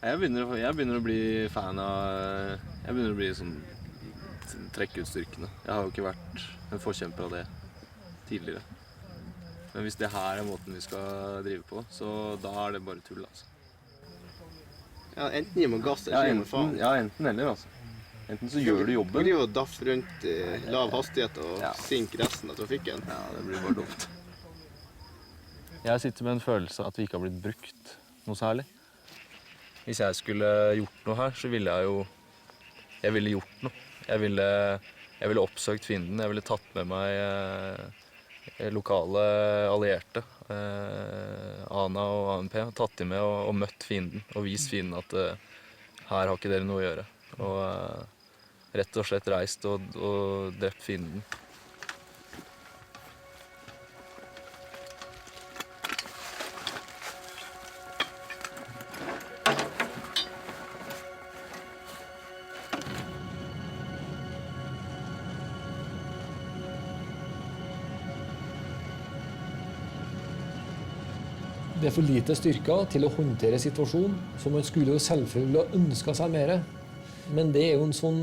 Jeg begynner å bli fan av... Jeg begynner å bli sånn... trekke ut styrkene. Jeg har jo ikke vært en forkjemper av det tidligere. Men hvis det her er måten vi skal drive på, så da er det bare tull, altså. Ja, enten gir man gass eller gir man faen. Ja, enten eller, altså. Enten så gjør du jobben. Du driver og daffer rundt i lav hastighet og synker resten av trafikken. Ja, det blir bare dumt. Jeg sitter med en følelse at vi ikke har blitt brukt noe særlig. Hvis jeg skulle gjort noe her, så ville jeg jo... Jeg ville gjort noe. Jeg ville oppsøkt fienden. Jeg ville tatt med meg lokale allierte, ANA og ANP, tatt dem med og møtt fienden, og vist fienden at her har ikke dere noe å gjøre. Og rett og slett reist og drept fienden. Det er for lite styrker til å håndtere situasjonen, så man skulle jo selvfølgelig ha ønsket seg mer. Men det er jo en sånn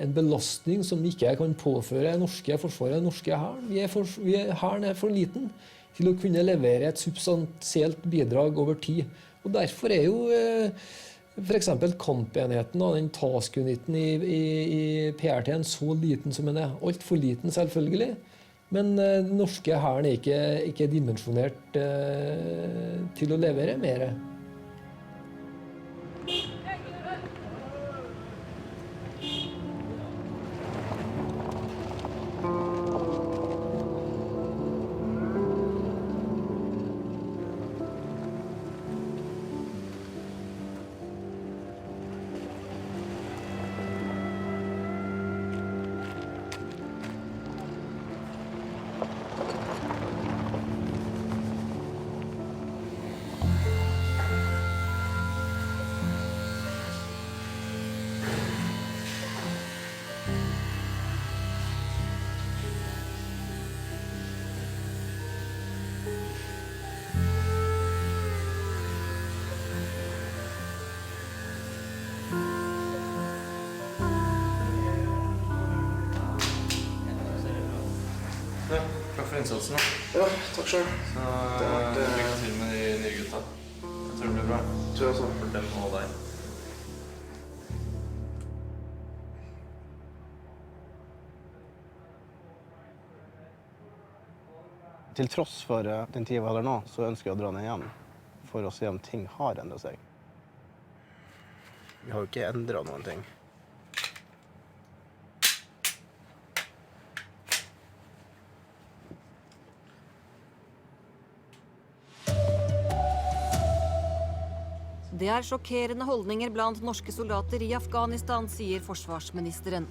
en belastning som ikke jeg kan påføre norske forsvaret, norske hæren. Hæren er for liten til å kunne levere et substansielt bidrag over tid. Og derfor er jo for eksempel kampenheten og den task-uniten i PRT-en så liten som den er. Alt for liten selvfølgelig. Men den norske hæren er ikke dimensjonert til å levere mer. Takk for innsatsen. Ja, takk selv. Lykke til med de nye gutta. Jeg tror det blir bra. Tror jeg også. For dem og deg. Til tross for den tiden vi har nå, så ønsker jeg å dra ned igjen for å se om ting har endret seg. Vi har jo ikke endret noen ting. Det er sjokkerende holdninger blant norske soldater i Afghanistan, sier forsvarsministeren.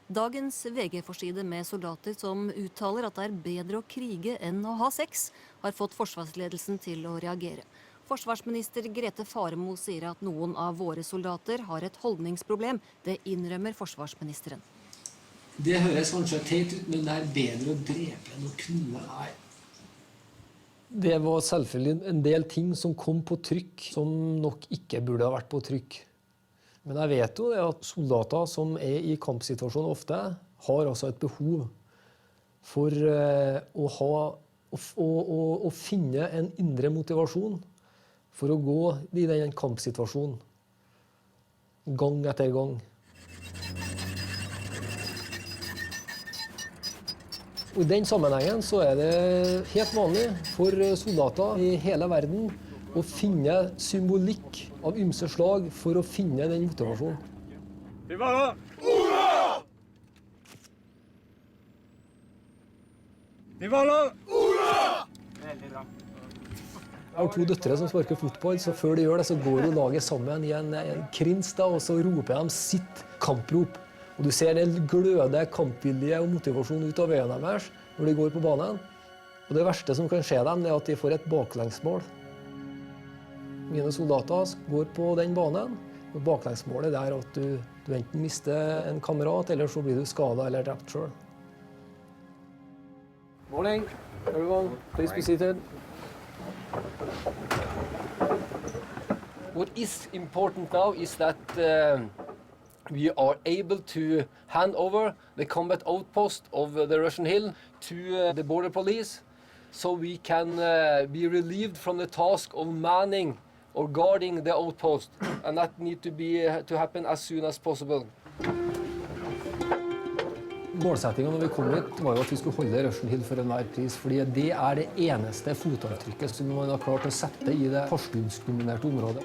Dagens VG-forside med soldater som uttaler at det er bedre å krige enn å ha sex, har fått forsvarsledelsen til å reagere. Forsvarsminister Grete Faremo sier at noen av våre soldater har et holdningsproblem. Det innrømmer forsvarsministeren. Det høres kanskje teit ut, men det er bedre å drepe enn å knulle. Nei. Det var selvfølgelig en del ting som kom på trykk, som nok ikke burde ha vært på trykk. Men jeg vet jo at soldater som er i kampsituasjonen ofte, har altså et behov for å finne en indre motivasjon for å gå i den kampsituasjonen, gang etter gang. Og i den sammenhengen så er det helt vanlig for soldater i hele verden å finne symbolikk av ymse slag for å finne den motivasjonen. Vivala! Ura! Vivala! Ura! Jeg har 2 døtre som sparker fotball, så før de gjør det så går jo laget sammen i en krins da, og så roper de sitt kamprop. Og du ser den gløde, kampvilje og motivasjon ut av øynene deres når de går på banen. Og det verste som kan skje dem, er at de får et baklengsmål. Mine soldater går på den banen, og baklengsmålet er at du enten mister en kamerat, eller så blir du skadet eller drept selv. Morning, everyone. Please be seated. What is important now is that we are able to hand over the combat outpost of the Russian Hill to the border police, so we can be relieved from the task of manning or guarding the outpost, and that need to happen as soon as possible. Målsettingen når vi kom hit var jo at vi skulle holde Russian Hill for enhver pris, fordi det det eneste fotavtrykket som man har klart å sette i det pashtunsk-dominerte området.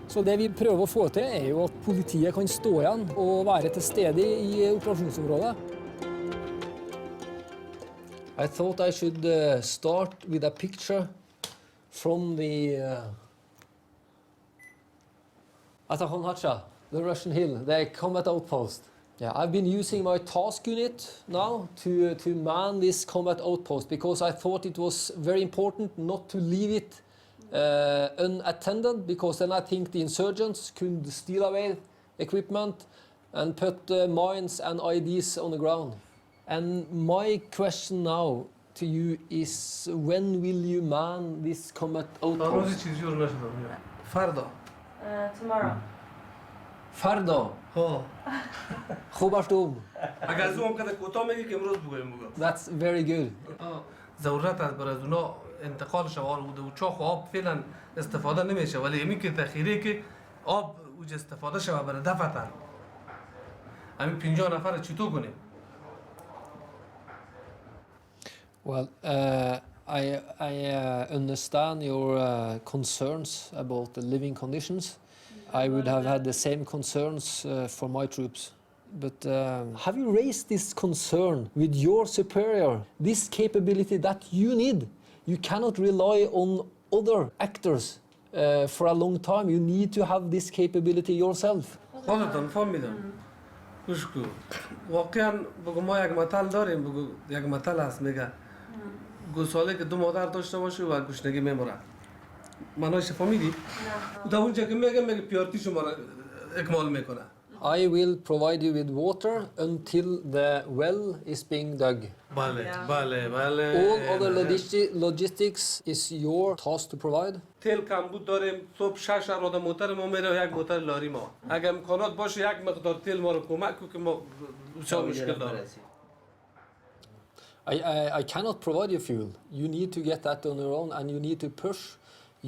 Så det vi prøver å få til jo at politiet kan stå igjen og være til stede i operasjonsområdet. I thought I should start with a picture from the Atahon Hacha, the Russian Hill, the combat outpost. Yeah, I've been using my task unit now to man this combat outpost because I thought it was very important not to leave it unattended, because then I think the insurgents could steal away equipment and put mines and IEDs on the ground. And my question now to you is, when will you man this combat outpost? فردا Tomorrow. Fardo. خوب اشتوم. اگر از اون کده کوتاه میگی که امروز بگویم بگو. That's very good. ضرورت است برای از اونا انتقال شوار بوده و چاخ و آب فعلا استفاده نمیشه، ولی همین که تخیری که آب اوج استفاده شوه برای دفع تر. همین 50 نفر چطور کنیم؟ Well, I understand your concerns about the living conditions. I would have had the same concerns for my troops. But have you raised this concern with your superior, this capability that you need? You cannot rely on other actors for a long time. You need to have this capability yourself. خودتان فهمیدم. گوش کن. واقعا بگو ما یک مطل داریم، بگو یک مطل هست میگه گوساله که 2 مادر داشته باشه و گوشنگی میمونه. معنیش فهمیدی؟ تا اونجا که میگه پیارتی شما را اکمال میکنه. I will provide you with water until the well is being dug. بله بله بله. All other logistics is your task to provide. تیل کمبود داریم، صبح 6 راده موتر ما میره و یک موتر لاری ما. اگه امکانات باشه یک مقدار تیل ما رو کمک کن که ما بسیار مشکل داریم. I cannot provide you fuel. You need to get that on your own, and you need to push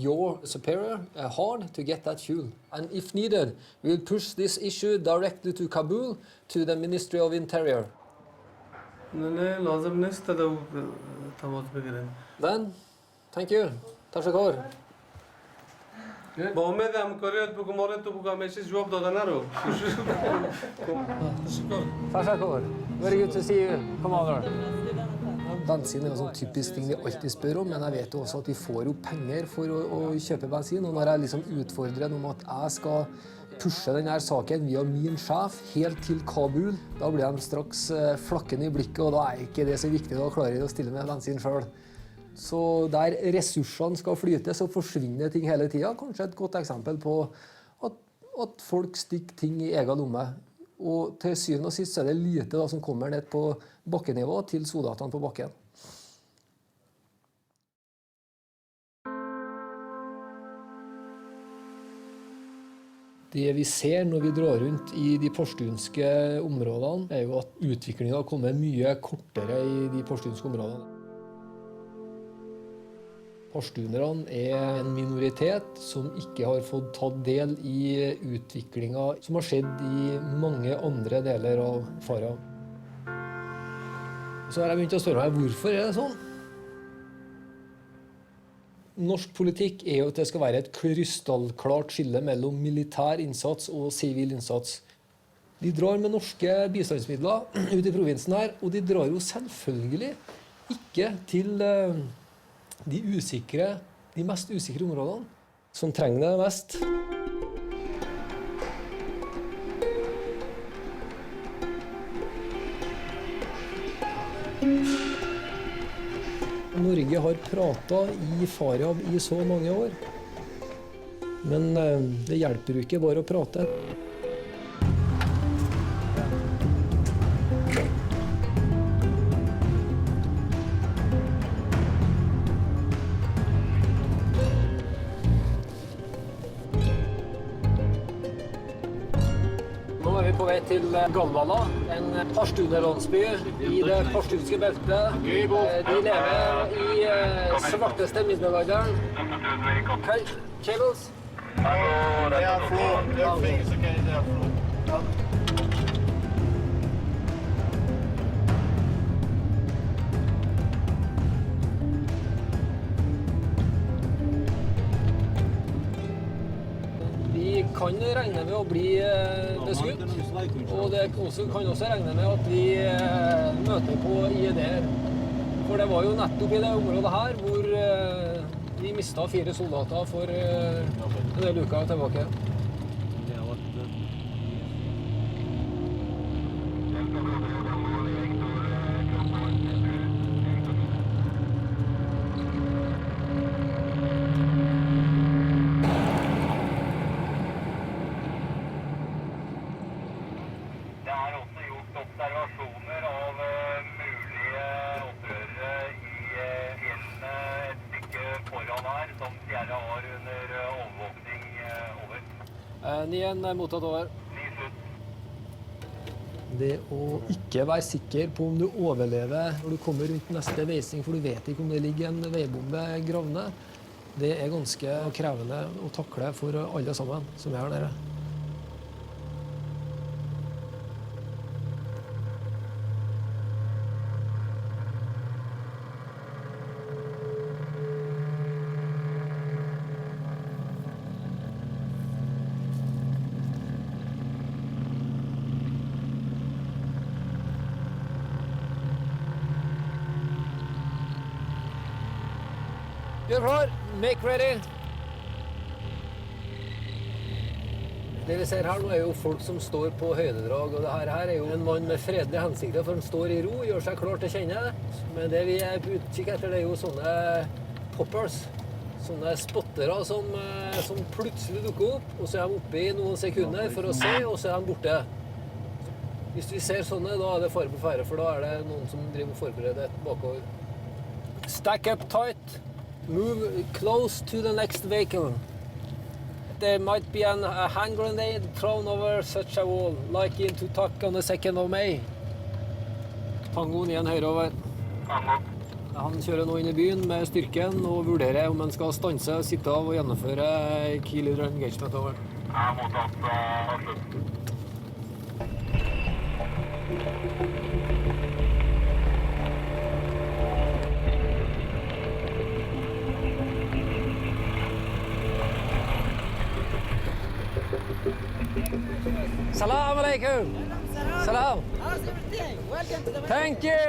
your superior hard to get that fuel. And if needed, we'll push this issue directly to Kabul, to the Ministry of Interior. نه لازم نیست تا تماس بگیریم. Then, thank you. Tashakor. با امید همکاریات بگو مورد تو بگو همیشه جواب دادن رو. Tashakor. Very good to see you. Come over. Bensin er en sånn typisk ting de alltid spør om, men jeg vet jo også at de får jo penger for å kjøpe bensin. Og når jeg liksom utfordrer om at jeg skal pushe denne saken via min sjef helt til Kabul, da blir de straks flakkende i blikket, og da er ikke det så viktig. Da klarer de å stille med bensin selv. Så der ressursene skal flyte, så forsvinner ting hele tiden. Kanskje et godt eksempel på at folk stikker ting i egen lomme. Og til syvende og sist så er det lite da, som kommer ned på bakkenivå til soldatene på bakken. Det vi ser når vi drar rundt i de pashtunske områdene, er jo at utviklingen har kommet mye kortere i de pashtunske områdene. Pashtunerne er en minoritet som ikke har fått tatt del i utviklingen som har skjedd i mange andre deler av Farah. Så har jeg begynt å spørre meg, hvorfor er det sånn? Norsk politikk er jo at det skal være et krystallklart skille mellom militær innsats og sivil innsats. De drar med norske bistandsmidler ut i provinsen her, og de drar jo selvfølgelig ikke til de mest usikre områdene, som trenger det mest. Norge har pratet i Faryab i så mange år, men det hjelper jo ikke bare å prate. på vei til Galvala, en pashtuner-landsby i det pashtunske beltet. De lever i svarteste middelalderen. Cables? They are floor. Everything is okay. They are floor. Vi kan regne med å bli beskutt, og det kan også regne med at vi møter på IED-er. For det var jo nettopp i det området her hvor vi mistet 4 soldater for en del uker tilbake. Observasjoner av mulige opprørere i fjellene et stykke foran her, som Sierra har under overvåkning over. 9-1 mottatt over. 9 slutt. Det å ikke være sikker på om du overlever når du kommer rundt neste veising, for du vet ikke om det ligger en veibombe gravende, det er ganske krevende å takle for alle sammen som er her nede. Gjør klar, make ready. Det vi ser her nå er jo folk som står på høydedrag, og det her er jo en mann med fredelige hensikter, for han står i ro, gjør seg klar til å kjenne. Men det vi er på utkikk etter, det er jo sånne poppers, sånne spottere som plutselig dukker opp, og så er de oppe i noen sekunder for å se, og så er de borte. Hvis vi ser sånne, da er det fare på ferde, for da er det noen som driver og forbereder et bakover. Stack up tight. Move close to the next vehicle. There might be a hand grenade thrown over such a wall, like in Tutak on the 2nd of May. Tangoen igjen høyre over. Han kjører nå inn i byen med styrken og vurderer om han skal stanse, sitte av og gjennomføre key leader engagement over. Ja, mottatt. Slutt. Salam alaikum. Salam. How's everything? Welcome to the Thank you.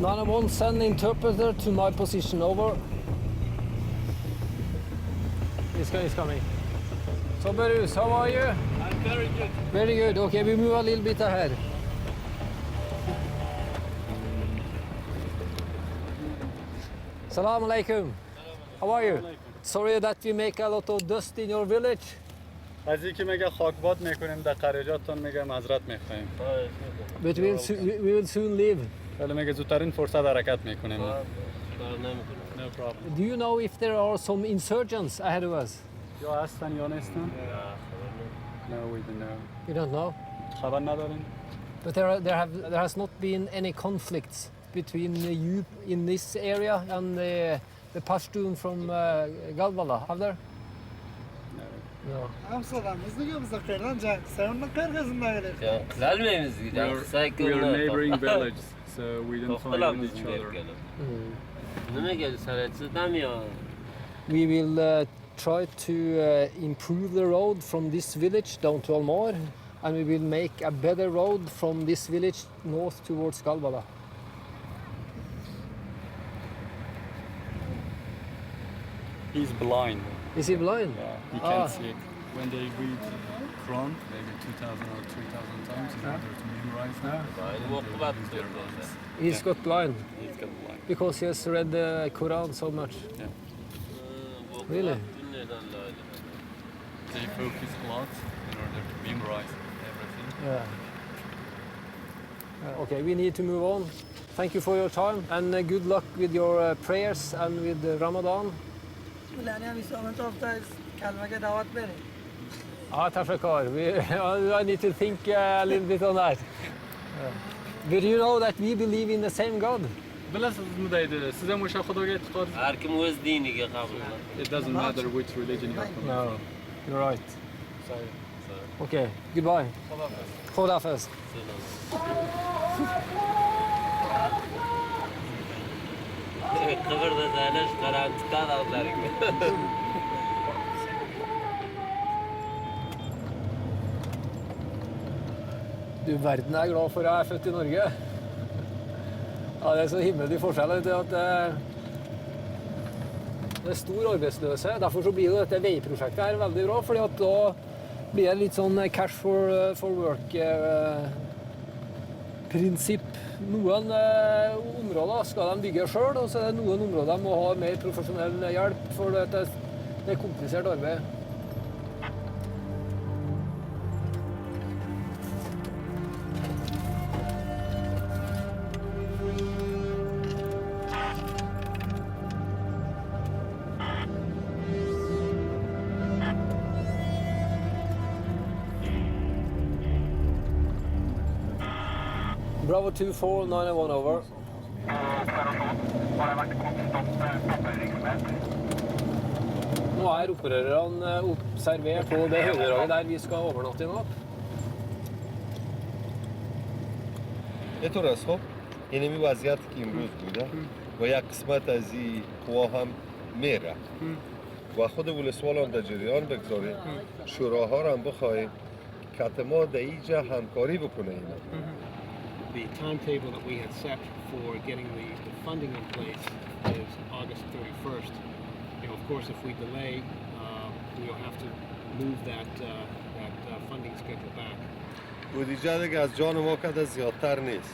None of one, send interpreter to my position, over. He's coming. So Bruce, how are you? I'm very good. Very good. Okay, we move a little bit ahead. Salam alaikum. How are you? Sorry that we make a lot of dust in your village. از اینکه میگه خاکباد میکنیم در قریجاتتون میگه معذرت میخوایم. But we will soon leave. ولی میگه زودترین فرصت حرکت میکنیم. No problem. Do you know if there are some insurgents ahead of us? یا هستن یا نیستن؟ No, we don't know. You don't know? خبر نداریم. But there has not been any conflicts between you in this area and the Pashtun from Galvala, have there? No. We are neighboring villages, so we don't fight with each other. We will try to improve the road from this village down to Almar, and we will make a better road from this village north towards Galvala. He's blind. Is he blind? Yeah, he can't see it. When they read Quran, maybe 2,000 or 3,000 times in order to memorize that. He's got blind He's got blind. because he has read the Quran so much. Yeah. Really? They focus a lot in order to memorize everything. Yeah. Okay, we need to move on. Thank you for your time and good luck with your prayers and with Ramadan. Tafakar. I need to think a little bit on that. But you know that we believe in the same God. It doesn't matter which religion you are from. No, you're right. Okay, goodbye. Khodafez. Du verden er glad for at jeg er født i Norge. Ja, det er så himmeldig forskjell vet du, at det er stor arbeidsløse. Derfor så blir jo dette veiprosjektet her veldig bra, fordi at da blir det litt sånn cash for work-prinsipp. Noen områder skal de bygge selv, og så er det noen områder de må ha mer profesjonell hjelp, for det er komplisert arbeid. Bravo 24, 901 over. Nå er opprørerne observert på det høydedraget der vi skal overnatte i natt. اینطور است خب این می وضعیتی که امروز بوده و یک قسمت از این قوا هم میره و خود ولسوال هم در جریان بگذاریم شوراها رو هم بخواهیم که ما در اینجا همکاری بکنه اینا. The timetable that we had set for getting the funding in place is August 31st. You know, of course, if we delay, we will have to move that funding schedule back. و دیجا دیگه از جان ما کده زیادتر نیست.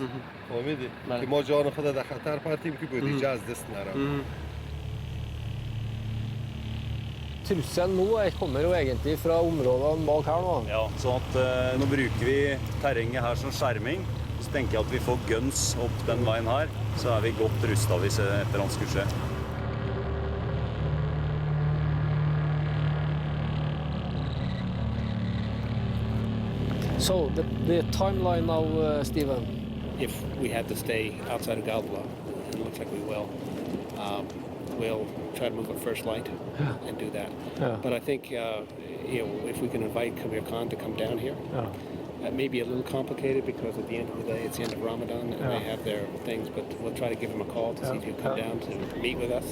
فهمیدی؟ که ما جان خود در خطر پرتیم که بودیجه از دست نرم. Trusselen nå kommer jo egentlig fra områdene bak her nå. Ja, sånn at nå bruker vi terrenget her som skjerming. Så tenker jeg at vi får guns opp den veien her, så er vi godt rustet hvis et eller annet skulle skje. So, the timeline now, Stephen? If we had to stay outside of Galva, and it looks like we will, we'll try to move at first light and do that. Yeah. But I think, you know, if we can invite Kabir Khan to come down here, it may be a little complicated because at the end of the day, it's the end of Ramadan and they have their things, but we'll try to give him a call to see if he'll come down to meet with us.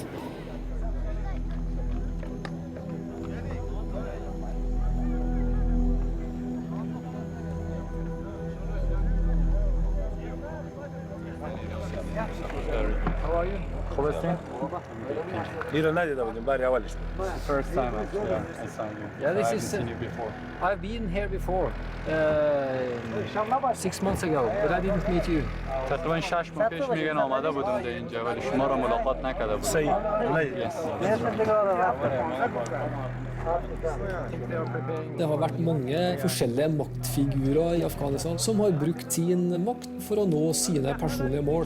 How are you? First time actually, I saw you. Yeah, this I is. haven't seen you before. I've been here before, 6 months ago, but I didn't meet you. تقریبا 6 ماه پیش میگن آمده بودم در اینجا ولی شما را ملاقات نکرده بودم. Det har vært mange forskjellige maktfigurer i Afghanistan som har brukt sin makt for å nå sine personlige mål.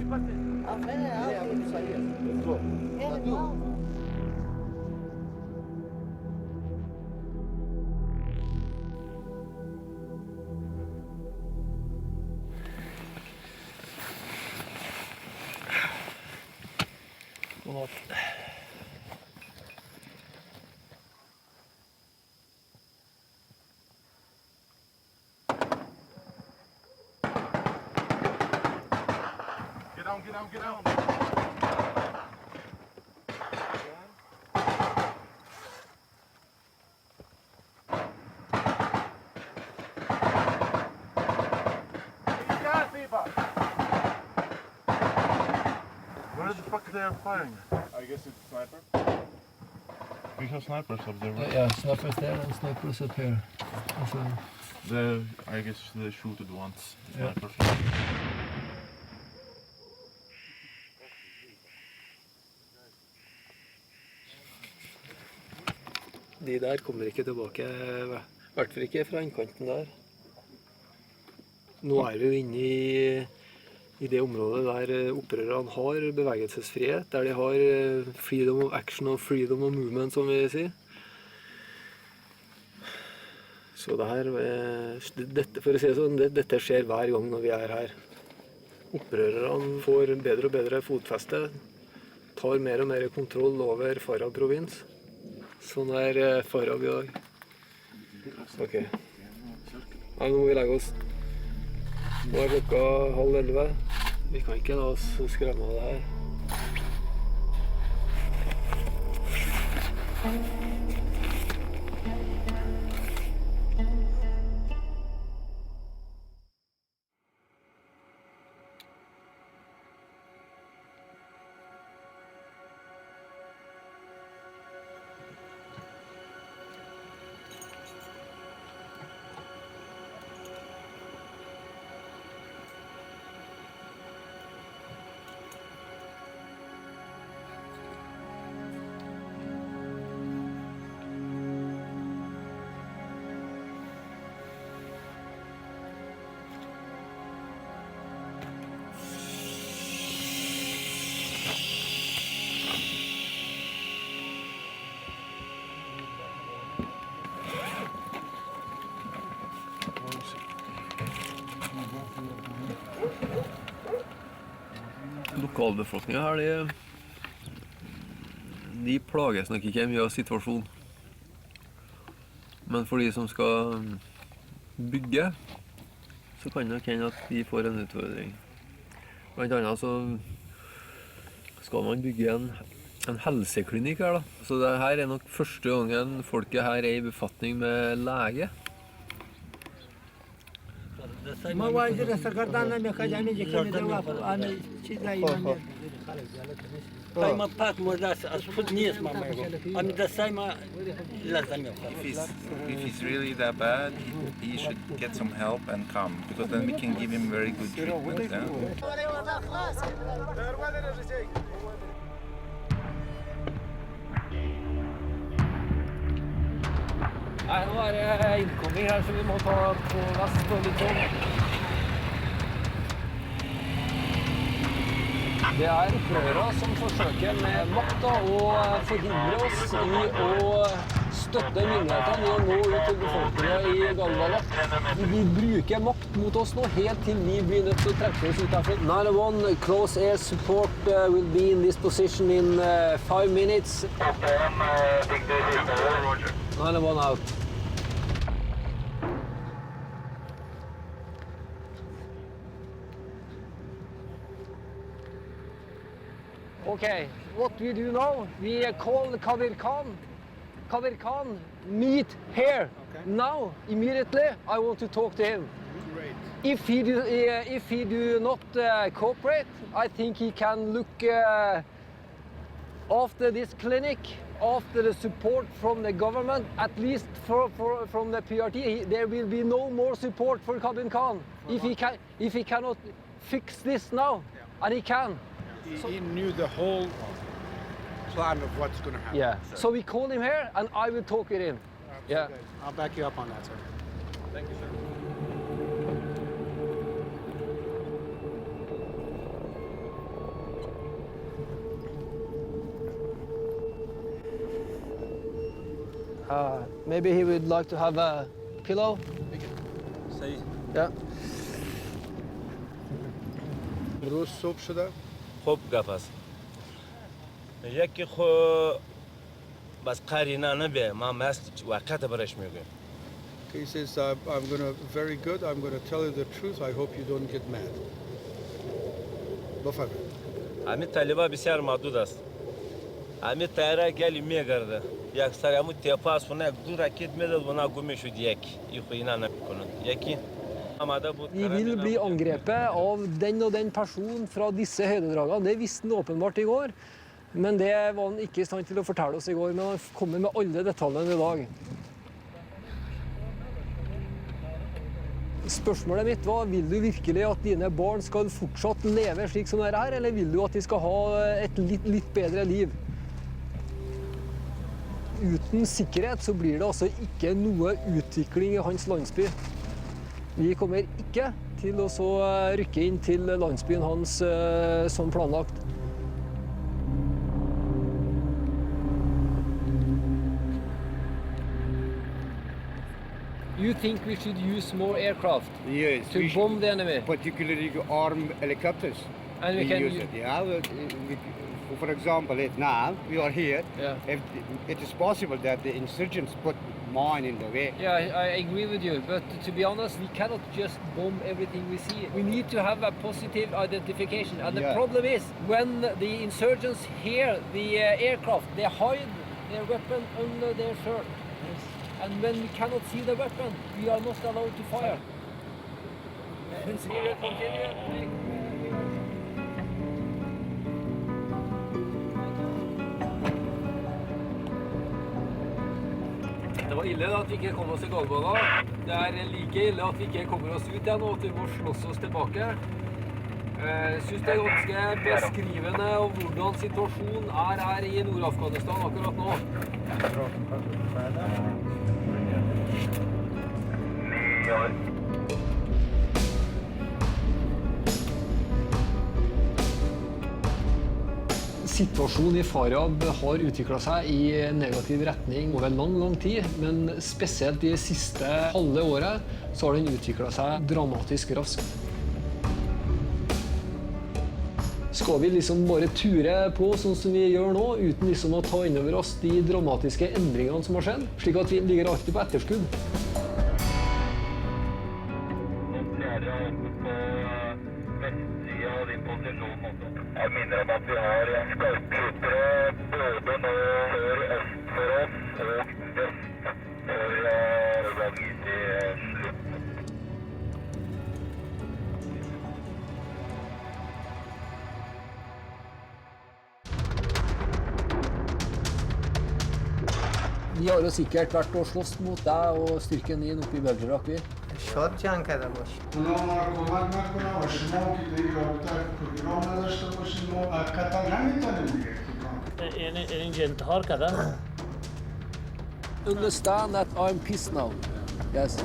Get down. Where the fuck they are firing? I guess it's sniper. We have snipers up there, right? Yeah, snipers there and snipers up here. I guess they shoot it once. Snipers. De der kommer ikke tilbake, i hvert fall ikke fra innkanten der. Nå vi jo inne i det området der opprørerne har bevegelsesfrihet, der de har freedom of action og freedom of movement, som vi sier. Så dette, for å si det sånn, dette skjer hver gang når vi her. Opprørerne får bedre og bedre fotfeste, tar mer og mer kontroll over Farah provins. Sånn Farah i dag. Ok. Ja, nå må vi legge oss. Nå klokka 10:30. Vi kan ikke la oss skremme av det her. Lokalbefolkningen her, de plages nok ikke mye av situasjonen. Men for de som skal bygge, så kan det nok hende at de får en utfordring. Blant annet så skal man bygge en helseklinikk her da. Så det her nok første gangen folket her i befatning med lege. If he's really that bad, he should get some help and come, because then we can give him very good treatment. Nei, nå det innkomming her, så vi må ta på vest og litt sånn. Det opprørere som forsøker med makta å forhindre oss i å støtte myndighetene i å nå ut til befolkningen i Galvala. De vil bruke makt mot oss nå, helt til vi blir nødt til å trekke oss ut herfra. 911, close air support will be in this position in 5 minutes. 911 out. Okay, what we do now, we call Kabir Khan. Kabir Khan, meet here, now, immediately. I want to talk to him. Great. If he do not cooperate, I think he can look after this clinic, after the support from the government, at least from the PRT. There will be no more support for Kabir Khan if he cannot fix this now, and he can. He knew the whole plan of what's going to happen. Yeah. So we call him here, and I will talk with him. Yeah. I'll back you up on that, sir. Thank you, sir. Maybe he would like to have a pillow. Say. Yeah. روز صبح شده؟ خوب گپ است. یکی خو بس قرینه نبیه ما مست وقت برش میگم. He says, I'm going to, very good, I'm going to tell you the truth, I hope you don't get mad. بفرمایید. همین طالبا بسیار محدود است. همین تیاره گلی میگرده. یک سر همون تیپاس و نه دو راکت میداد و نه گم شد یک. این خو اینا نمیکنن. یکی Vi vil bli angrepet av den og den personen fra disse høydedragene. Det visste han åpenbart i går, men det var han ikke i stand til å fortelle oss i går. Men han kommer med alle detaljene i dag. Spørsmålet mitt var, vil du virkelig at dine barn skal fortsatt leve slik som det her, eller vil du at de skal ha et litt bedre liv? Uten sikkerhet så blir det altså ikke noe utvikling i hans landsby. Vi kommer ikke til å så rykke inn til landsbyen hans som planlagt. You think we should use more aircraft to bomb the enemy? Particularly armed helicopters. And we can use it. Yeah, for example, now we are here. Yeah. If it is possible that the insurgents put mine in the way. Yeah, I agree with you, but to be honest, we cannot just bomb everything we see. We need to have a positive identification, and the problem is when the insurgents hear the aircraft, they hide their weapon under their shirt. And when we cannot see the weapon, we are not allowed to fire. Det var ille at vi ikke kom oss i Galvana. Det er like ille at vi ikke kommer oss ut igjen og at vi må slåss oss tilbake. Jeg synes det er ganske beskrivende om hvordan situasjonen er her i Nord-Afghanistan akkurat nå. Situasjonen i Faryab har utviklet seg i negativ retning over lang tid, men spesielt i det siste halve året så har den utviklet seg dramatisk raskt. Skal vi liksom bare ture på sånn som vi gjør nå, uten liksom å ta inn over oss de dramatiske endringene som har skjedd, slik at vi ligger alltid på etterskudd? Jeg minner om at vi har skarpskyttere både nå sør øst for oss og vest for gang inn i slutten. Vi har jo sikkert vært og slåss mot deg og styrken din oppe i Belgrak, vi. شاد جنگ کرده باشه. اونا ما رو کمک نکنن و شما که دیگه رابطه پروگرام نداشته باشید ما قطعا نمیتونیم دیگه این انتحار کردن؟ Understand that I'm pissed now. Yes.